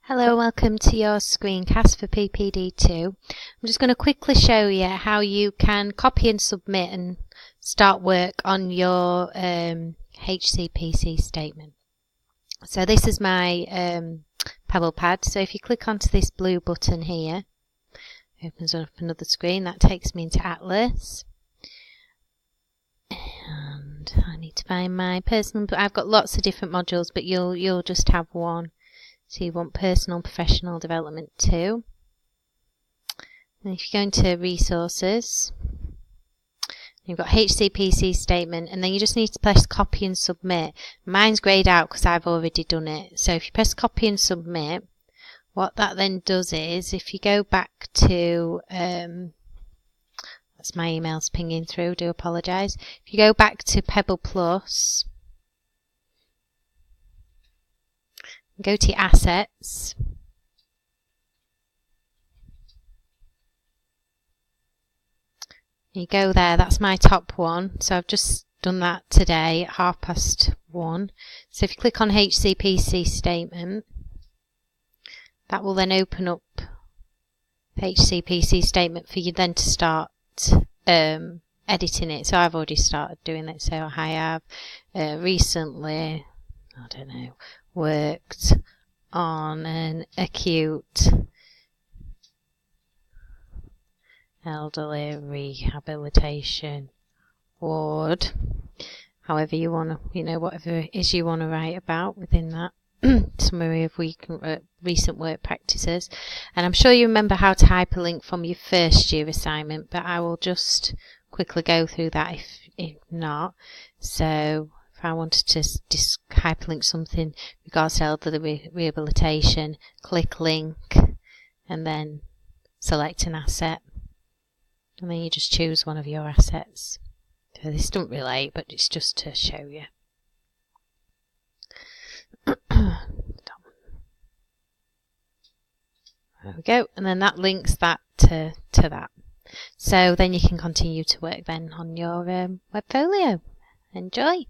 Hello, welcome to your screencast for PPD2. I'm just going to quickly show you how you can copy and submit and start work on your HCPC statement. So this is my Pebble Pad. So if you click onto this blue button here, it opens up another screen. That takes me into Atlas. And I need to find my personal, but I've got lots of different modules, but you'll just have one. So you want personal and professional development too. And if you go into resources, you've got HCPC statement, and then you just need to press copy and submit. Mine's greyed out because I've already done it. So if you press copy and submit, what that then does is, if you go back to, that's my emails pinging through, do apologise. If you go back to Pebble Plus, go to your assets, you go there, that's my top one, so I've just done that today at 1:30. So if you click on HCPC statement, that will then open up the HCPC statement for you then to start editing it. So I've already started doing it, so I have recently, I don't know, worked on an acute elderly rehabilitation ward. However you want to, whatever it is you want to write about within that summary of recent work practices. And I'm sure you remember how to hyperlink from your first year assignment, but I will just quickly go through that if not. So if I wanted to hyperlink something regards to elderly rehabilitation, click link and then select an asset, and then you just choose one of your assets. So this doesn't relate, but it's just to show you. There we go, and then that links that to that. So then you can continue to work then on your webfolio. Enjoy!